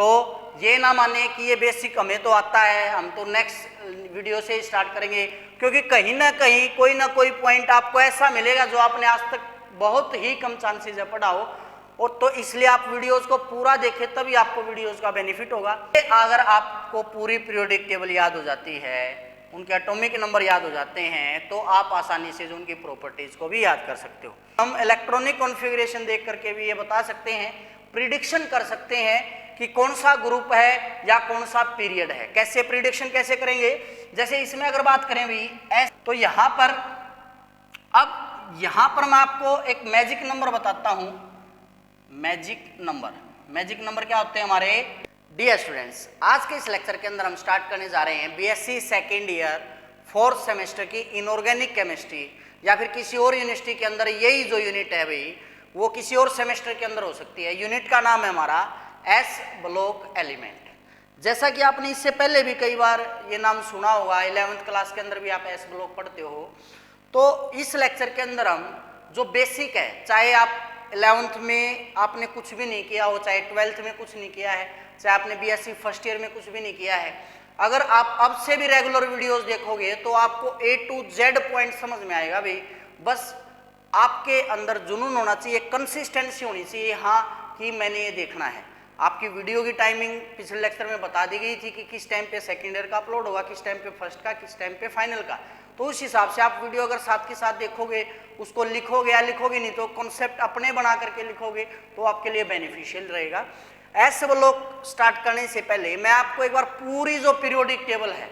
तो ये ना माने कि ये बेसिक हमें तो आता है, हम तो नेक्स्ट वीडियो से स्टार्ट करेंगे, क्योंकि कहीं ना कहीं कोई ना कोई पॉइंट आपको ऐसा मिलेगा जो आपने आज तक बहुत ही कम चांसेस है पढ़ा हो, और तो इसलिए आप वीडियोस को पूरा देखें तभी आपको वीडियोस का बेनिफिट होगा। अगर आपको पूरी पीरियोडिक टेबल याद हो जाती है, उनके एटॉमिक नंबर याद हो जाते हैं, तो आप आसानी से जो उनकी प्रॉपर्टीज को भी याद कर सकते हो। हम इलेक्ट्रॉनिक कॉन्फ़िगरेशन देख करके भी ये बता सकते हैं, प्रिडिक्शन कर सकते हैं कि कौन सा ग्रुप है या कौन सा पीरियड है। कैसे प्रिडिक्शन कैसे करेंगे, जैसे इसमें अगर बात करें भी एस, तो यहाँ पर अब यहाँ पर मैं आपको एक मैजिक नंबर बताता हूँ। मैजिक नंबर क्या होते हैं हमारे? डियर स्टूडेंट्स, आज के इस लेक्चर के अंदर हम स्टार्ट करने जा रहे हैं BSc second year 4th semester की इनऑर्गेनिक केमिस्ट्री, या फिर किसी और यूनिवर्सिटी के अंदर यही जो यूनिट है भाई वो किसी और सेमेस्टर के अंदर हो सकती है। यूनिट का नाम है हमारा एस ब्लॉक एलिमेंट। जैसा कि आपने इससे पहले भी कई बार ये नाम सुना होगा, 11th क्लास के अंदर भी आप एस ब्लॉक पढ़ते हो। तो इस लेक्चर के अंदर हम जो बेसिक है, चाहे आप 11th में आपने कुछ भी नहीं किया हो, चाहे 12th में कुछ नहीं किया है, चाहे आपने बीएससी फर्स्ट ईयर में कुछ भी नहीं किया है, अगर आप अब से भी रेगुलर वीडियोस देखोगे तो आपको A to Z पॉइंट समझ में आएगा भाई। बस आपके अंदर जुनून होना चाहिए, कंसिस्टेंसी होनी चाहिए, हाँ कि मैंने ये देखना है। आपकी वीडियो की टाइमिंग पिछले लेक्चर में बता दी गई थी कि किस टाइम पे सेकेंड ईयर का अपलोड होगा, किस टाइम पे फर्स्ट का, किस टाइम पे फाइनल का। तो उस हिसाब से आप वीडियो अगर साथ के साथ देखोगे, उसको लिखोगे या लिखोगे नहीं तो कॉन्सेप्ट अपने बना करके लिखोगे तो आपके लिए बेनिफिशियल रहेगा। एस ब्लॉक स्टार्ट करने से पहले मैं आपको एक बार पूरी जो पीरियोडिक टेबल है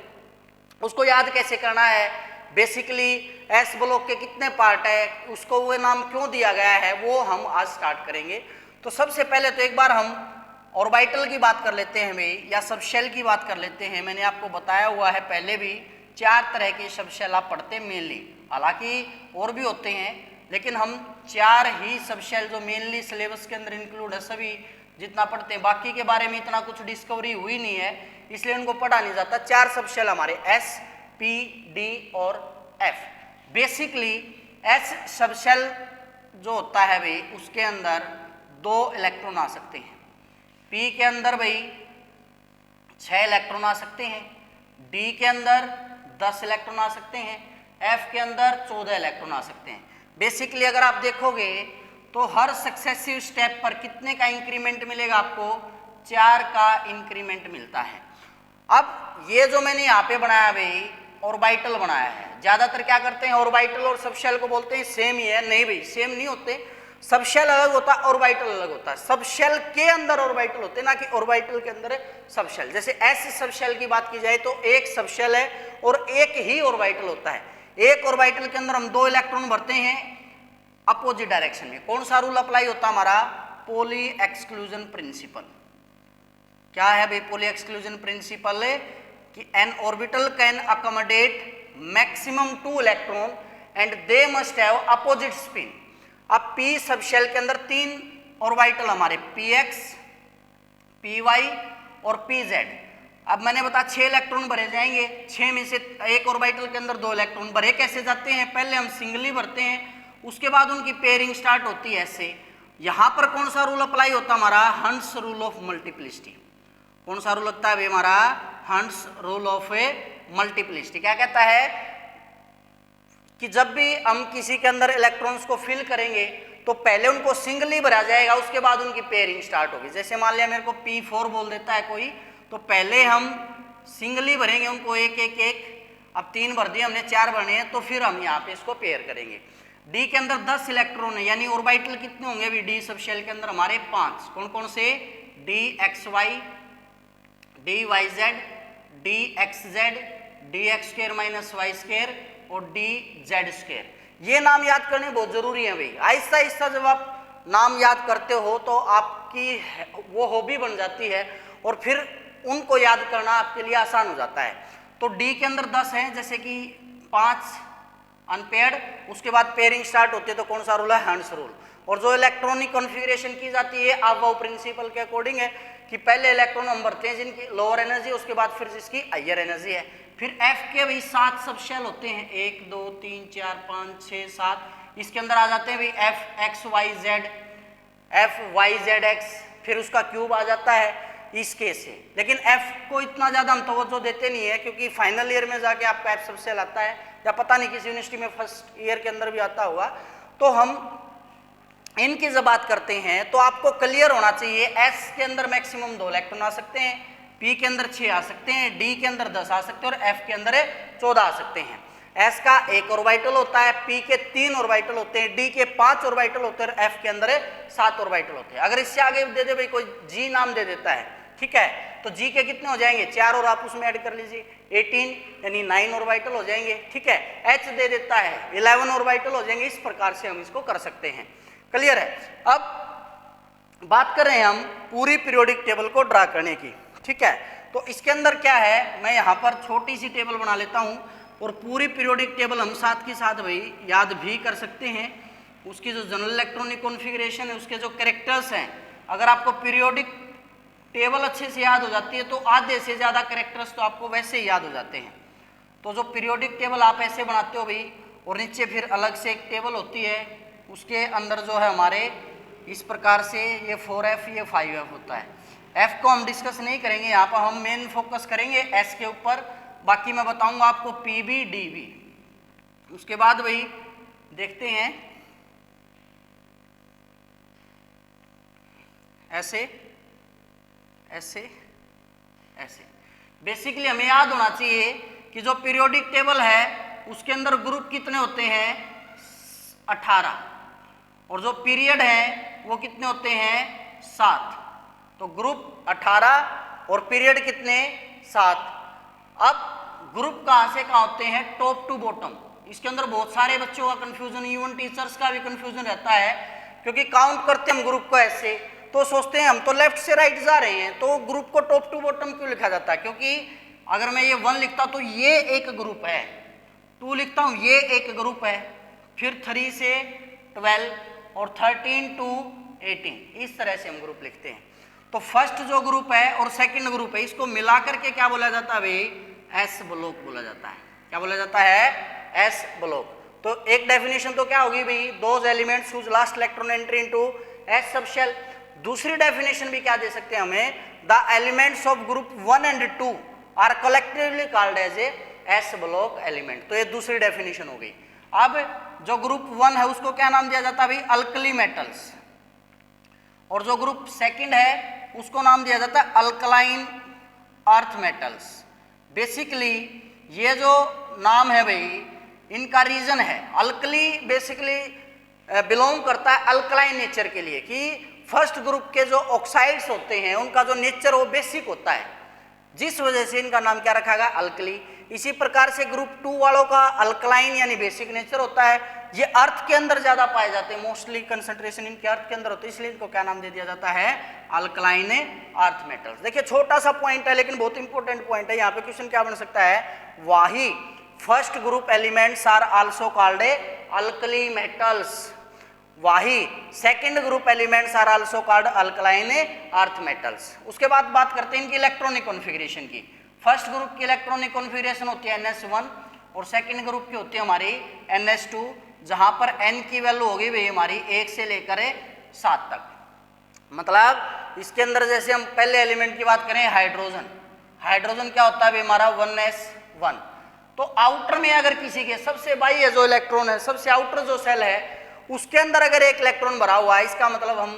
उसको याद कैसे करना है, बेसिकली एस ब्लॉक के कितने पार्ट है, उसको वो नाम क्यों दिया गया है, वो हम आज स्टार्ट करेंगे। तो सबसे पहले तो एक बार हम ऑर्बिटल की बात कर लेते हैं भाई, या सबशेल की बात कर लेते हैं। मैंने आपको बताया हुआ है पहले भी 4 तरह के सबशेल आप पढ़ते मेनली, हालांकि और भी होते हैं लेकिन हम 4 ही सबशेल जो मेनली सिलेबस के अंदर इंक्लूड है सभी जितना पढ़ते हैं, बाकी के बारे में इतना कुछ डिस्कवरी हुई नहीं है इसलिए उनको पढ़ा नहीं जाता। 4 सबशेल हमारे एस, पी, डी और एफ। बेसिकली एस सबशेल जो होता है भाई उसके अंदर 2 इलेक्ट्रॉन आ सकते हैं, पी के अंदर भाई 6 इलेक्ट्रॉन आ सकते हैं, डी के अंदर 10 इलेक्ट्रॉन आ सकते हैं, एफ के अंदर 14 इलेक्ट्रॉन आ सकते हैं। बेसिकली अगर आप देखोगे तो हर सक्सेसिव स्टेप पर कितने का इंक्रीमेंट मिलेगा आपको? 4 का इंक्रीमेंट मिलता है। अब ये जो मैंने यहाँ पे बनाया भाई ऑर्बिटल बनाया है, ज्यादातर क्या करते हैं ऑर्बिटल और सबशेल को बोलते हैं सेम ही है। नहीं भाई, सेम नहीं होते, सबशेल अलग होता है, ऑर्बिटल अलग होता है। सबशेल के अंदर ऑर्बिटल होते हैं, ना कि ऑर्बिटल के अंदर सबशेल। जैसे एस सबशेल की बात की जाए तो एक सबशेल है और एक ही ऑर्बिटल होता है। एक ऑर्बिटल के अंदर हम 2 इलेक्ट्रॉन भरते हैं अपोजिट डायरेक्शन में। कौन सा रूल अप्लाई होता है हमारा? Poly exclusion principle. क्या है भाई पॉली एक्सक्लूजन प्रिंसिपल? कि N orbital can accommodate maximum 2 electron and they must have opposite spin. अब पी सबशेल के अंदर 3 ऑर्बिटल हमारे px, py और pz। अब मैंने बताया 6 इलेक्ट्रॉन भरे जाएंगे, 6 में से एक ऑर्बिटल के अंदर 2 इलेक्ट्रॉन भरे कैसे जाते हैं? पहले हम सिंगली भरते हैं, उसके बाद उनकी पेयरिंग स्टार्ट होती है ऐसे। यहां पर कौन सा रूल अप्लाई होता है हमारा? Hunts rule of multiplicity. कौन सा रूल लगता है भाई हमारा? Hunts rule of multiplicity. क्या कहता है कि जब भी हम किसी के अंदर इलेक्ट्रॉन्स को फिल करेंगे तो पहले उनको सिंगली भरा जाएगा, उसके बाद उनकी पेयरिंग स्टार्ट होगी। जैसे मान लिया मेरे को P4 बोल देता है कोई, तो पहले हम सिंगली भरेंगे उनको एक एक एक। अब 3 भर दिए हमने, 4 भरने हैं, तो फिर हम यहाँ पे इसको पेयर करेंगे। डी के अंदर 10 इलेक्ट्रॉन है, यानी ऑर्बिटल कितने होंगे अभी डी सबशेल के अंदर? हमारे 5। कौन कौन से? D X Y, D Y Z, D X Z, D X square minus Y square और डी जेड स्क्वायर। ये नाम याद करने बहुत जरूरी है भाई। आहिस्ता आहिस्ता जब आप नाम याद करते हो तो आपकी वो हॉबी बन जाती है और फिर उनको याद करना आपके लिए आसान हो जाता है। तो डी के अंदर 10 है, जैसे कि 5 अनपेयर्ड, उसके बाद पेयरिंग स्टार्ट होती है तो कौन सा रूल है? Hunts rule. और जो इलेक्ट्रॉनिक कॉन्फ़िगरेशन की जाती है अबव प्रिंसिपल के अकॉर्डिंग है कि पहले इलेक्ट्रॉन हम भरते हैं जिनकी लोअर एनर्जी, उसके बाद फिर जिसकी हायर एनर्जी है। फिर एफ के भी 7 सबशेल होते हैं, 1 2 3 4 5 6 7। इसके अंदर आ जाते हैं भाई F X Y Z, F Y Z X, फिर उसका क्यूब आ जाता है, इसके से। लेकिन एफ को इतना ज़्यादा हम तवज्जो देते नहीं है, क्योंकि फाइनल ईयर में जाके आपका एफ सबसेल आता है, या पता नहीं किसी यूनिवर्सिटी में फर्स्ट ईयर के अंदर भी आता हुआ। तो हम इनकी जब बात करते हैं तो आपको क्लियर होना चाहिए, एस के अंदर मैक्सिमम 2 इलेक्ट्रॉन आ सकते हैं, पी के अंदर 6 आ सकते हैं, डी के अंदर 10 आ सकते हैं और एफ के अंदर 14 आ सकते हैं। एस का 1 ऑर्बिटल होता है, पी के 3 ऑर्बिटल होते हैं, डी के 5 ऑर्बिटल होते हैं और एफ के अंदर 7 ऑर्बिटल होते हैं। अगर इससे आगे दे दे भाई कोई जी नाम दे देता है, ठीक है, तो जी के कितने हो जाएंगे 4 और आप उसमें ऐड कर लीजिए 18 यानी 9 ऑर्बिटल हो जाएंगे, ठीक है। एच दे देता है 11 ऑर्बिटल हो जाएंगे। इस प्रकार से हम इसको कर सकते हैं। क्लियर है। अब बात कर रहे हैं हम पूरी पीरियोडिक टेबल को ड्रा करने की, ठीक है। तो इसके अंदर क्या है, मैं यहाँ पर छोटी सी टेबल बना लेता हूँ और पूरी पीरियोडिक टेबल हम साथ के साथ भाई याद भी कर सकते हैं। उसकी जो जनरल इलेक्ट्रॉनिक कॉन्फ़िगरेशन है, उसके जो कैरेक्टर्स हैं, अगर आपको पीरियोडिक टेबल अच्छे से याद हो जाती है तो आधे से ज़्यादा कैरेक्टर्स तो आपको वैसे ही याद हो जाते हैं। तो जो पीरियोडिक टेबल आप ऐसे बनाते हो भाई, और नीचे फिर अलग से एक टेबल होती है, उसके अंदर जो है हमारे इस प्रकार से ये 4F ये 5F होता है। F को हम डिस्कस नहीं करेंगे, यहाँ पर हम मेन फोकस करेंगे S के ऊपर। बाकी मैं बताऊंगा आपको PB DB। उसके बाद भाई देखते हैं ऐसे ऐसे ऐसे। बेसिकली हमें याद होना चाहिए कि जो पीरियोडिक टेबल है उसके अंदर ग्रुप कितने होते हैं 18, और जो पीरियड है वो कितने होते हैं 7। तो ग्रुप 18 और पीरियड कितने 7। अब ग्रुप कहाँ से कहाँ होते हैं, टॉप टू बॉटम। इसके अंदर बहुत सारे बच्चों का कंफ्यूजन, इवन टीचर्स का भी कंफ्यूजन रहता है, क्योंकि काउंट करते हम ग्रुप को ऐसे तो सोचते हैं हम तो लेफ्ट से राइट जा रहे हैं, तो ग्रुप को टॉप टू बॉटम क्यों लिखा जाता है। क्योंकि अगर मैं ये 1 लिखता तो ये एक ग्रुप है, 2 लिखता हूँ ये एक ग्रुप है, फिर 3 से 12 और 13 to 18, इस तरह से हम ग्रुप लिखते हैं। तो फर्स्ट जो ग्रुप है और सेकंड ग्रुप है, इसको मिला करके क्या बोला जाता है भाई, एस ब्लॉक बोला जाता है। क्या बोला जाता है, एस ब्लॉक। तो एक डेफिनेशन तो क्या होगी भाई, those elements whose last electron entry into s sub shell. दूसरी डेफिनेशन भी क्या दे सकते हैं हमें, the elements of group 1 and 2 are collectively called as a s block element. तो ये दूसरी डेफिनेशन हो गई। अब जो ग्रुप 1 है उसको क्या नाम दिया जाता है भाई, अल्कली मेटल्स, और जो ग्रुप सेकंड है उसको नाम दिया जाता है अल्कलाइन अर्थ मेटल्स। बेसिकली ये जो नाम है भाई, इनका रीजन है, अल्कली बेसिकली बिलोंग करता है अल्कलाइन नेचर के लिए, कि फर्स्ट ग्रुप के जो ऑक्साइड्स होते हैं उनका जो नेचर वो बेसिक होता है, जिस वजह से इनका नाम क्या रखा गया, अल्कली। इसी प्रकार से ग्रुप 2 वालों का अल्कलाइन यानी बेसिक नेचर होता है। ये अर्थ के अंदर ज्यादा पाए जाते हैं, मोस्टली कंसंट्रेशन इनके अर्थ के अंदर होती है, इसलिए इनको क्या नाम दे दिया जाता है, अल्कलाइन अर्थ मेटल्स। देखिए छोटा सा पॉइंट है लेकिन बहुत इंपॉर्टेंट पॉइंट है। यहाँ पे क्वेश्चन क्या बन सकता है, वाही first group elements are also called a alkali metals, वाही second group elements are also called alkaline earth metals. उसके बाद बात करते हैं इनकी इलेक्ट्रॉनिक कॉन्फ़िगरेशन की। फर्स्ट ग्रुप की इलेक्ट्रॉनिक कॉन्फ़िगरेशन होती है NS1 और सेकंड ग्रुप की होती है हमारी NS2, जहां पर N की वैल्यू होगी भाई हमारी 1 से लेकर 7 तक। मतलब इसके अंदर जैसे हम पहले एलिमेंट की बात करें, हाइड्रोजन, हाइड्रोजन क्या होता है भाई हमारा 1s1। तो आउटर में अगर किसी के सबसे बाह्य जो इलेक्ट्रॉन है, सबसे आउटर जो सेल है, उसके अंदर अगर एक इलेक्ट्रॉन भरा हुआ है, इसका मतलब हम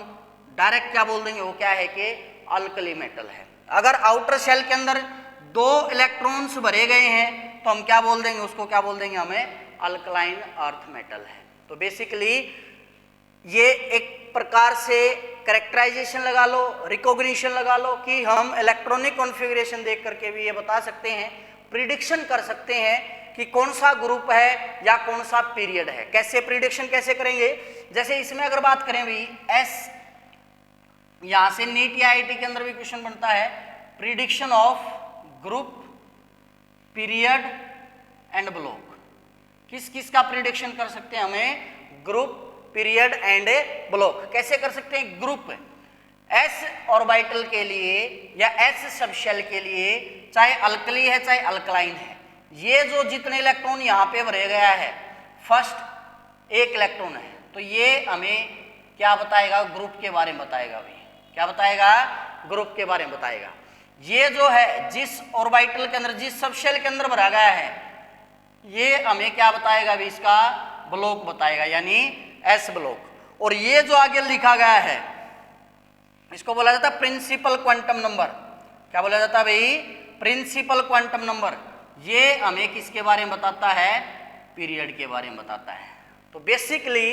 डायरेक्ट क्या बोल देंगे, वो क्या है कि अल्कली मेटल है। अगर आउटर सेल के अंदर 2 इलेक्ट्रॉन्स भरे गए हैं तो हम क्या बोल देंगे, उसको क्या बोल देंगे, हमें अल्कलाइन अर्थ मेटल है। तो बेसिकली ये एक प्रकार से कैरेक्टराइजेशन लगा लो, रिकॉग्निशन लगा लो, कि हम इलेक्ट्रॉनिक कॉन्फ़िगरेशन देख करके भी ये बता सकते हैं, प्रिडिक्शन कर सकते हैं कि कौन सा ग्रुप है या कौन सा पीरियड है। कैसे प्रिडिक्शन कैसे करेंगे, जैसे इसमें अगर बात करें भी एस, यहां से नीट या IIT के अंदर भी क्वेश्चन बनता है, prediction of group period and block. किस किस का प्रिडिक्शन कर सकते हैं हमें, ग्रुप पीरियड एंड ब्लॉक। कैसे कर सकते हैं, ग्रुप एस ऑर्बिटल के लिए या एस सबशेल के लिए, चाहे अल्कली है चाहे अल्कलाइन है, ये जो जितने इलेक्ट्रॉन यहाँ पे भरे गया है, फर्स्ट एक इलेक्ट्रॉन है, तो ये हमें क्या बताएगा, ग्रुप के बारे में बताएगा भाई। क्या बताएगा, ग्रुप के बारे में बताएगा। ये जो है जिस ऑर्बिटल के अंदर, जिस सब शेल के अंदर भरा गया है, ये हमें क्या बताएगा अभी, इसका ब्लॉक बताएगा, यानी एस ब्लॉक। और ये जो आगे लिखा गया है इसको बोला जाता है प्रिंसिपल क्वांटम नंबर। क्या बोला जाता है भाई, प्रिंसिपल क्वांटम नंबर। ये हमें किसके बारे में बताता है, पीरियड के बारे में बताता है। तो बेसिकली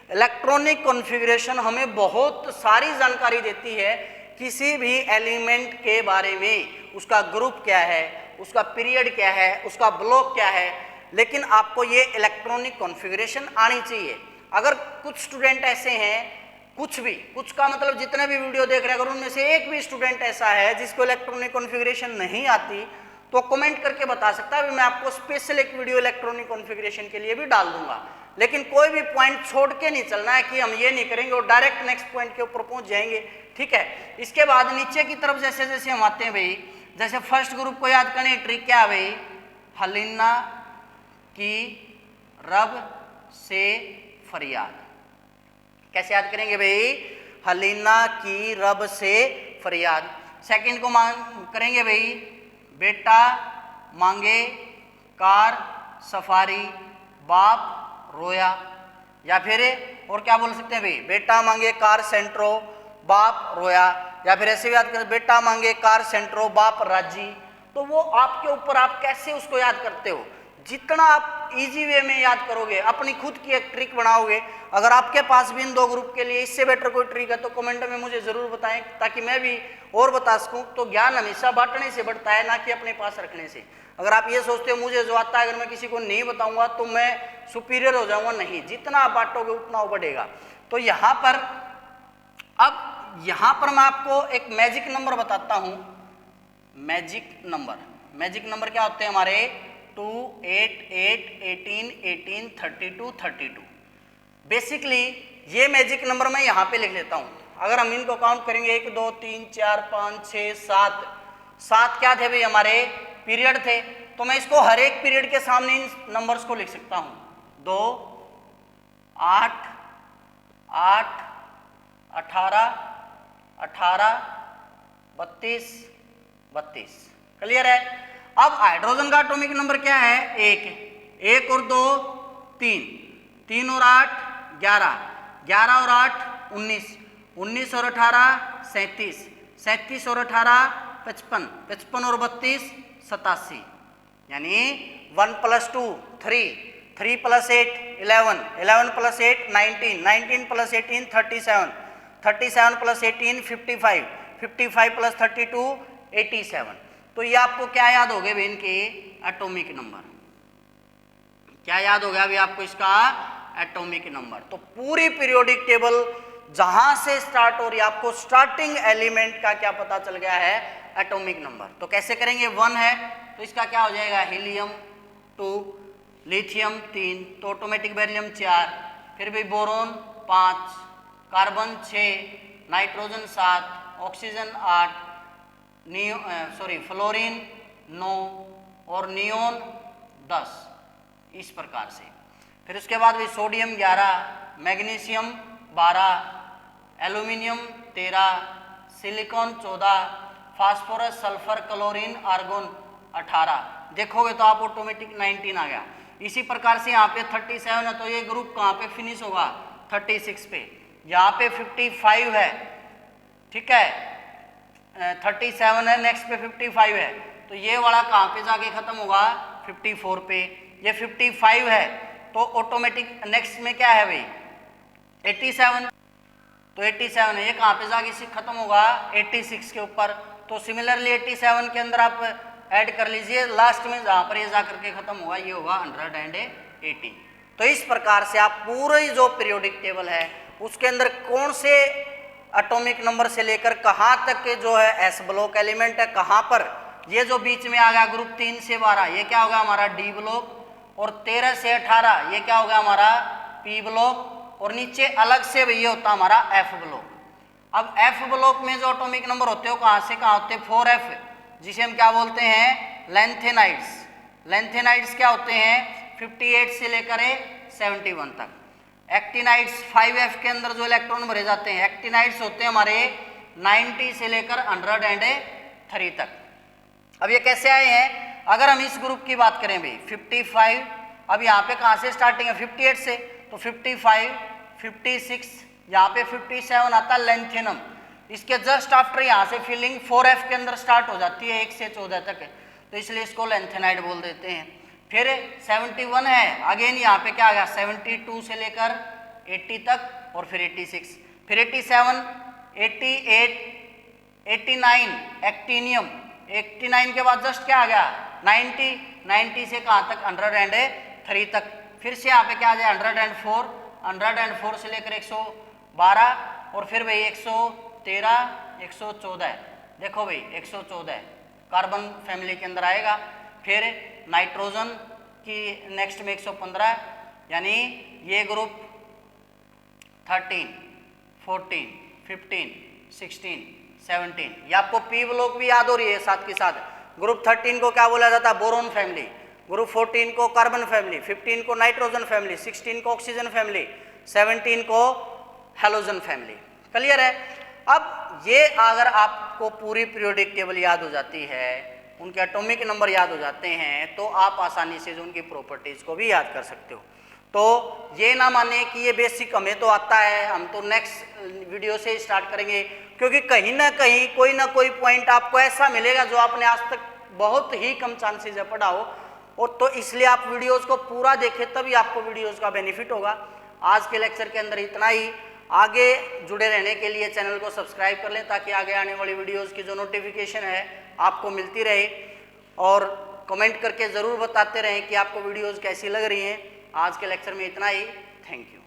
इलेक्ट्रॉनिक कॉन्फ़िगरेशन हमें बहुत सारी जानकारी देती है किसी भी एलिमेंट के बारे में, उसका ग्रुप क्या है, उसका पीरियड क्या है, उसका ब्लॉक क्या है। लेकिन आपको ये इलेक्ट्रॉनिक कॉन्फ़िगरेशन आनी चाहिए। अगर कुछ स्टूडेंट ऐसे हैं, कुछ का मतलब जितने भी वीडियो देख रहे हैं, अगर उनमें से एक भी स्टूडेंट ऐसा है जिसको इलेक्ट्रॉनिक कॉन्फ़िगरेशन नहीं आती, तो कमेंट करके बता सकता है, मैं आपको स्पेशल एक वीडियो इलेक्ट्रॉनिक कॉन्फ़िगरेशन के लिए भी डाल दूंगा। लेकिन कोई भी पॉइंट छोड़ के नहीं चलना है कि हम ये नहीं करेंगे और डायरेक्ट नेक्स्ट पॉइंट के ऊपर पहुंच जाएंगे, ठीक है। इसके बाद नीचे की तरफ जैसे जैसे हम आते हैं भाई, जैसे फर्स्ट ग्रुप को याद करने ट्रिक क्या है भाई, हलीना की रब से फरियाद। कैसे याद करेंगे भाई, हलीना की रब से फरियाद। सेकंड को करेंगे भाई, बेटा मांगे कार सफारी बाप रोया। या फिर और क्या बोल सकते हैं भाई, बेटा मांगे कार सेंट्रो बाप रोया। या फिर ऐसे भी याद करें, बेटा मांगे कार सेंट्रो बाप राजी। तो वो आपके ऊपर, आप कैसे उसको याद करते हो। जितना आप इजी वे में याद करोगे, अपनी खुद की एक ट्रिक बनाओगे। अगर आपके पास भी इन दो ग्रुप के लिए इससे बेटर कोई ट्रिक है तो कमेंट में मुझे जरूर बताएं, ताकि मैं भी और बता सकूं। तो ज्ञान हमेशा बांटने से बढ़ता है, ना कि अपने पास रखने से। अगर आप ये सोचते हो मुझे जो आता है अगर मैं किसी को नहीं बताऊंगा तो मैं सुपीरियर हो जाऊंगा, नहीं, जितना आप बांटोगे उतना वो बढ़ेगा। तो यहाँ पर अब यहाँ पर मैं आपको एक मैजिक नंबर बताता हूँ। मैजिक नंबर क्या होते हैं हमारे, 2, 8, 8, 18, 18, 32, 32। बेसिकली ये मैजिक नंबर मैं यहाँ पे लिख लेता हूँ। अगर हम इनको काउंट करेंगे 1, 2, 3, 4, 5, 6, 7 क्या थे भाई हमारे, पीरियड थे। तो मैं इसको हर एक पीरियड के सामने इन नंबर्स को लिख सकता हूँ। 2, 8, 8, 18, 18, 32, 32। क्लियर है। अब हाइड्रोजन का एटॉमिक नंबर क्या है, 1 और 2 3, 3 और 8 11, 11 और 8 19, 19 और 18 37, 37 और 18 55, 55 और 32 87। यानी 1 + 2 3, 3 + 8 11, 11 + 8 19, 19 + 18 37, 37 + 18 55, 55 + 32 87। तो ये आपको क्या याद हो गए भाई, इनके एटॉमिक नंबर। क्या याद हो गया अभी आपको, इसका एटॉमिक नंबर। तो पूरी पीरियोडिक टेबल जहां से स्टार्ट हो रही है, आपको स्टार्टिंग एलिमेंट का क्या पता चल गया है, एटॉमिक नंबर। तो कैसे करेंगे, 1 है तो इसका क्या हो जाएगा, हीलियम 2, लिथियम 3, तो ऑटोमेटिक बेरिलियम 4, फिर भी boron 5, carbon 6, nitrogen 7, oxygen 8, fluorine 9 और नियोन 10। इस प्रकार से। फिर उसके बाद भी sodium 11, magnesium 12, aluminium 13, silicon 14, phosphorus sulphur chlorine argon 18। देखोगे तो आप ऑटोमेटिक 19 आ गया। इसी प्रकार से यहाँ पे 37 है तो ये ग्रुप कहाँ पे फिनिश होगा, 36 पे। यहाँ पे 55 है, ठीक है, 37 है, नेक्स्ट पे 55 है, तो ये वाला कहाँ पे जाके खत्म होगा, 54 पे। ये 55 है तो ऑटोमेटिक नेक्स्ट में क्या है भाई, 87, तो 87 है, ये कहाँ पे जाके खत्म होगा, 86 के ऊपर। तो सिमिलरली 87 के अंदर आप ऐड कर लीजिए, लास्ट में जहाँ पर ये जा करके खत्म होगा ये होगा 180। तो इस प्रकार से आप पूरी जो पीरियोडिक टेबल है उसके अंदर कौन से एटॉमिक नंबर से लेकर कहाँ तक के जो है एस ब्लॉक एलिमेंट है, कहाँ पर ये जो बीच में आ गया ग्रुप 3 से 12 ये क्या होगा हमारा डी ब्लॉक, और 13 से 18 ये क्या होगा हमारा पी ब्लॉक, और नीचे अलग से ये होता हमारा एफ ब्लॉक। अब एफ ब्लॉक में जो एटॉमिक नंबर होते हो कहाँ से कहाँ होते हैं, 4f, जिसे हम क्या बोलते हैं, लेंथेनाइड्स। लेंथेनाइड्स क्या होते हैं, 58 से लेकर 71 तक। एक्टिनाइड्स 5f के अंदर जो इलेक्ट्रॉन भरे जाते हैं, एक्टिनाइड्स होते हैं हमारे 90 से लेकर 103 तक। अब ये कैसे आए हैं? अगर हम इस ग्रुप की बात करें भाई 55, अब यहाँ पे कहाँ से स्टार्टिंग है? 58 से, तो 55, 56, यहाँ पे 57 आता है लेंथेनम। इसके जस्ट आफ्टर यहाँ से फिलिंग 4F के अंदर स्टार्ट हो जाती है 1 से 14 तक है, तो इसलिए इसको लेंथेनाइड बोल देते हैं। फिर 71 है, अगेन यहाँ पे क्या आ गया? 72 से लेकर 80 तक और फिर 86, फिर 87, 88, 89 एक्टिनियम, 89 के बाद जस्ट क्या आ गया? 90, 90 से कहाँ तक? 103 तक। फिर से यहाँ पे क्या आ जाए? 104, 104 से लेकर 112 और फिर भाई 113, 114 है। देखो भाई 114 कार्बन फैमिली के अंदर आएगा। फिर नाइट्रोजन की नेक्स्ट में 115, यानी ये ग्रुप 13, 14, 15, 16, 17, ये आपको पी ब्लॉक भी याद हो रही है साथ के साथ। ग्रुप 13 को क्या बोला जाता है? Boron family. ग्रुप 14 को कार्बन फैमिली, 15 को नाइट्रोजन फैमिली, 16 को ऑक्सीजन फैमिली, 17 को हैलोजन फैमिली। क्लियर है? अब ये अगर आपको पूरी पीरियोडिक टेबल याद हो जाती है, उनके एटॉमिक नंबर याद हो जाते हैं, तो आप आसानी से उनकी प्रॉपर्टीज को भी याद कर सकते हो। तो ये ना माने कि ये बेसिक हमें तो आता है, हम तो नेक्स्ट वीडियो से स्टार्ट करेंगे, क्योंकि कहीं ना कोई पॉइंट आपको ऐसा मिलेगा जो आपने आज तक बहुत ही कम चांसेस है पढ़ा हो, और तो इसलिए आप वीडियोस को पूरा देखें तभी आपको वीडियोस का बेनिफिट होगा। आज के लेक्चर के अंदर इतना ही। आगे जुड़े रहने के लिए चैनल को सब्सक्राइब कर लें ताकि आगे आने वाली वीडियोस की जो नोटिफिकेशन है आपको मिलती रहे, और कमेंट करके ज़रूर बताते रहें कि आपको वीडियोस कैसी लग रही हैं। आज के लेक्चर में इतना ही। Thank you.